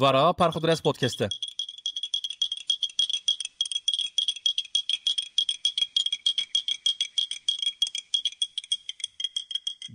Vara Parxodres Podcast'te.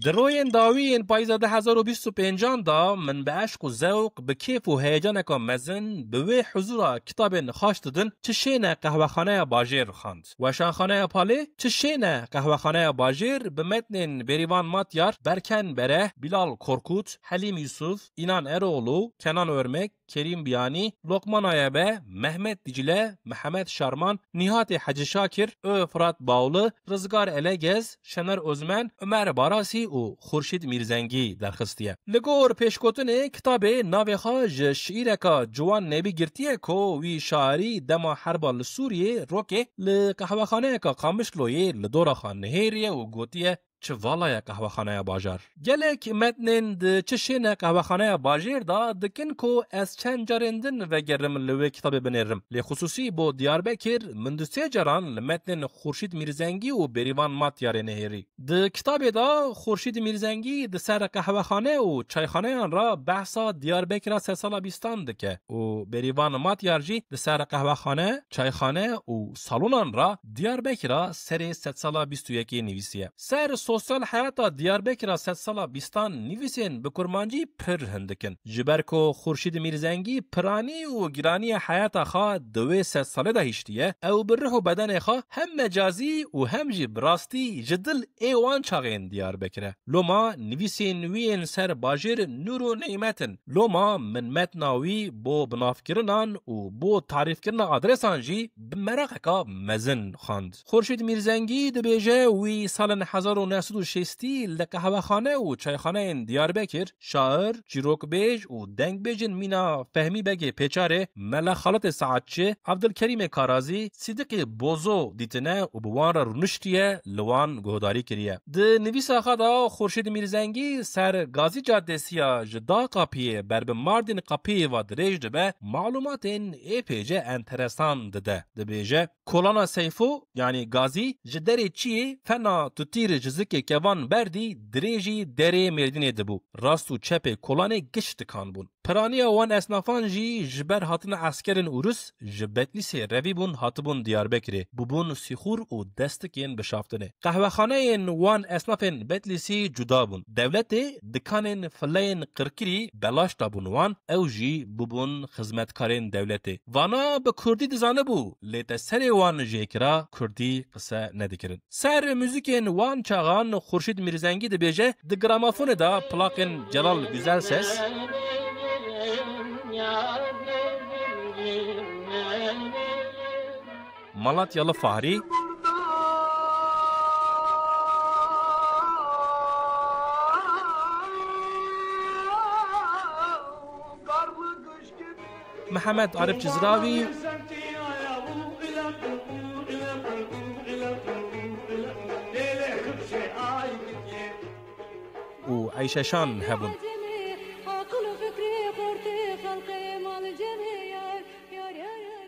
دروین داوین پایزه 2025 دا من به عشق و ذوق به کیف و هیجان که مزن به وی حضور کتاب نخاش دادن چشینه قهوه‌خانه باجر خواند و شانخانه پاله چشینه قهوه‌خانه باجر به متن بریوان ماتیار، برکن بره، بلال کرکوت، حلیم یوسف، اینان اروغلو، کنان ورمک، کریم بیانی، لقمان آیبه، محمد دیجله، محمد شارمان، نیهات حج شاکر، افراد باوله، رزگار الگز، شنر ازمن، عمر باراسی و خورشید میرزنگی درخستیه. لگور پیشکوتن کتاب ناویخا شعیرکا جوان نبی گرتیه کو وی شاعری دما حرب سوریه روکه لقهوه‌خانه کا قامشلوی لدورا خان نهریه و گوتیه چه والای قهوه‌خانه باجر. گلک متنن د چشین قهوه‌خانه باجر دا دکن کو از چند جارندن و گرم لوی کتاب بنرم. لی خصوصی با دیاربکر من دو سه جاران متن خورشید میرزنگی و بریوان ماتیار نهری. د کتاب دا خورشید میرزنگی د سر قهوه‌خانه و چایخانه آن را بحثا دیاربکر 3 سال بیستان دکه و بریوان ماتیار جی د سر قهوه‌خانه، چایخانه و سالن آن را دیاربکر سر 3 سال 21 نویسیه. سر سوسیال حیاتا دیاربکر 3 سال بیستان نویسین به کرمانجی پر هندکن. جبرکو خورشید میرزنگی پرانی و گرانی حیاتا خواه دوی 3 ساله ده هشتیه او بره و بدن خواه هم مجازی و هم جی براستی جدل ایوان چاقین دیاربکره. لوما نویسین وین سر باجر نور و نعمتن. لوما من متناوی بو بنافکرنان و بو تعریف کرن آدرسان جی بمرقکا مزن خاند. خورشید میرزنگی ده بیجه وی سال 1960 لقهوه‌خانه و چایخانه دیاربکر شاعر چیروک بیج و دنگ بیجن مینا فهمی بگه پیچاره ملا خالت سعادچه عبدالکریم کارازی صدیق بوزو دیتنه و بوان را رونشتیه لوان گهداری کریه. ده نویس آخدا خورشید میرزنگی سر گازی جاده سیا جدا قاپیه برب ماردین قاپیه و دریج دبه معلومات ای پیجه انترسان ده بیجه کولانا سیفو یعنی گازی جدری چیه فنا تیر جزک کوان بردی دریجی دری مردین دبو راست و چپ کلان گشت کان بون. پرانی وان اسنافان جی جبر هاتن عسکرین اوروس جبتلیسی روی بون هاتبون دیاربکری بون سیخور و دستکین بشافتنه. قهوه‌خانه وان اسنافین بتلیسی جدا بون. دولت دکانین فلین قرکری بلاش دابون وان او جی بون خدمتکارین دولت. وانا به کردی دزانه بو لیت سر وان جیکرا کردی قصه ندکرن. سر موزیکین وان چاغان خورشید میرزنگی ده بیجه ده گرامافون دا پلاکن جلال güzel ses Malatyalı Fahri Mehmet Arif Cizravi و عیششان هبون.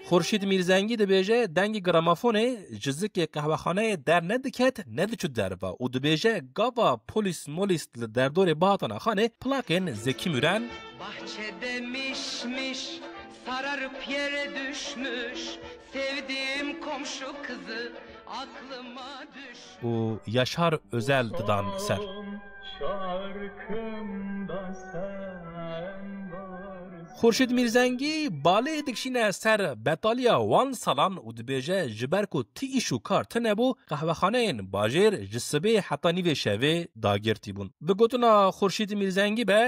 خورشید میرزنگی ده بیجه دنگ گرامافونه جزک قهوه‌خانه در ندکت ندچو دربا و ده بیجه گاوا پولیس مولیست در دور باطن خانه پلاکن زکی میرن bahçede mişmiş sararıp yere düşmüş sevdiğim komşu kızı aklıma düş و Yaşar Özel dıdan ser. Şarkımda sen خورشید میرزنگی باله دکشینه سر بطالیا وان سالان و دبیجه جبرکو تیشو کار تنبو قهوه‌خانه باجر جسبه حتی نیو شوه داگرتی بون. بگوتنا خورشید میرزنگی به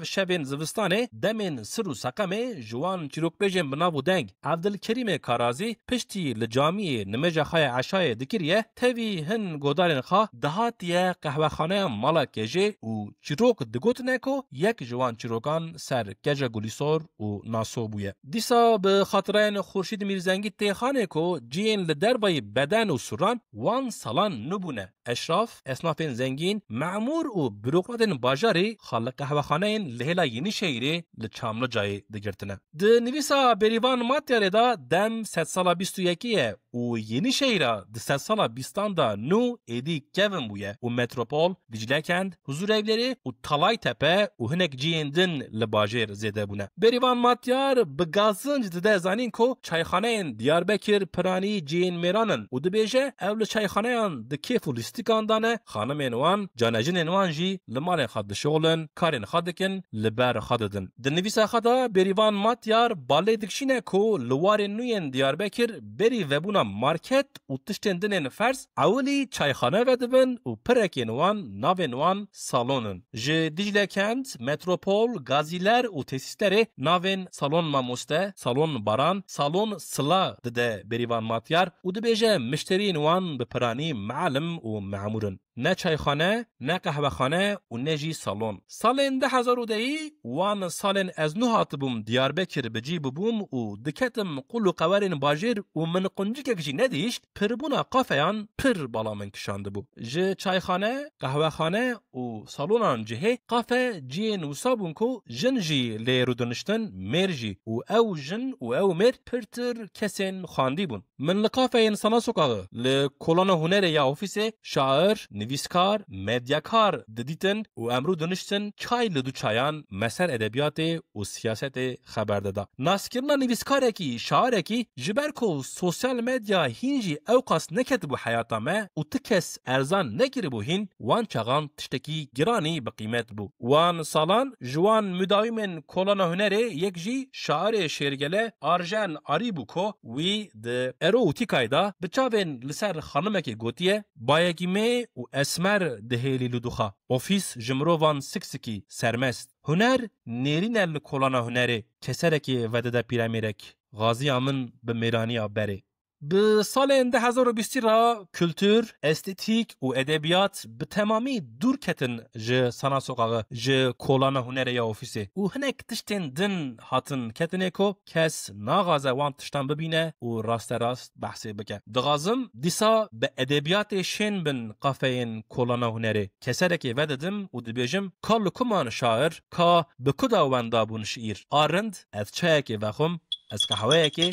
شبین زوستانه دمین سر و سقمه جوان چیروک بیجن بناو دنگ عبدالکریم کارازی پشتی لجامی نمجه خای عشای دکریه تاوی هن گودارن خواه دهاتیه قهوه‌خانه مالا کجه و چیروک دگوتنه کو یک جوان چیروکان سر کجه گلیسور و ناسو بویه. دیسا به خاطرین خورشید میرزنگی تیخانه کو جین لدربای بدن و سران وان سالان نبونه. اشراف، اسنافین زنگین، معمور و بروکراتین باجاری خالق قهوه‌خانه لهلا یینی شهری لچاملو جای دگرتنه. ده نویسا بریوان ماتیاره دا دم 100 سال 21 و یینی شهره ده 100 سال 20 دا نو ایدی کevin بویه و متروپول دیجلکند حضور evleri و talay tepe و هنک جیندن لباجر زیده بونه. بریوان ماتیار بگازنج دده زانین کو چایخانه دیاربکر پرانی جین میرانن و دبیجه اول چایخانه د کیف و لیستیکان دانه خانم وان جانجین وان جی لمال خد شغلن کارن خدکن لبر خددن د نویس خدا بریوان ماتیار باله دکشینه کو لوار نوین دیاربکر بری وبونا مارکت و تشتندن فرس اولی چایخانه ودبن و پرکین وان ناوین وان سالونن ج دیجله کند متروپول گازیلر و تسیستره ناوین سالون ماموسته سالون باران سالون سلا دده بریوان ماتیار و دبیجه مشترین وان بپرانی معلم و معمورن نه چایخانه نه قهوهخانه و نه جی سالون سالن 2010 وان سالن از نو هاتبوم دیاربکر بجی بوم و دکتم قلو قوارن باجر و من قنجیک جی ندیش پربونا قافیان پر بالا من کشانده بو ج چایخانه قهوهخانه و سالونان جهه قافه جی نوسابون کو جن جی لیرو دنشتن مرجی و او جن و او مر پرتر کسین خواندی بون من لقافه انسانا سوکاغه لکولان هنر یا اوفیسه شاعر نویسکار مدیاکار ددیتن و امرو دنشتن چای لدو چایان مسر ادبیات و سیاست خبر دادا ناسکرنا نویسکاره کی شاعره کی جبر کو سوشال مدیا هینجی اوقاس نکتبو حیاتا ما و تکس ارزان نگیربو هین وان چاغان تشتکی گرانی بقیمت بو وان سالان جوان مداومن کولان هنر یک جی شاعر شیرگله آرژن آریبو کو وی د اروتیکایدا بچاون لسر خانمکی گوتیه بایگیمه و اسمر دهیلی لدوخا اوفیس جمرووان سکسکی سرمست هنر نیرین الکولانا هنره کسرکی ودده پیرامیرک غازی آمن به میرانی آبره به سال 2020 را کلتور، استتیک و ادبیات به تمامی دور کتن ج سنا سوقاغ ج کولان هنر یا اوفیسه و هنک تشتن دن هاتن کتنه کو کس ناغازه وان تشتن ببینه و راست بحثه بکه دغازم دیسا به ادبیات شن بن قافین کولان هنره کسره که وددم و دبیجم کال کمان شاعر کا به کدا وندابون شعیر آرند از چه که وخم از قهوه که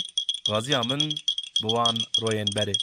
غازی آمن بوان روین بره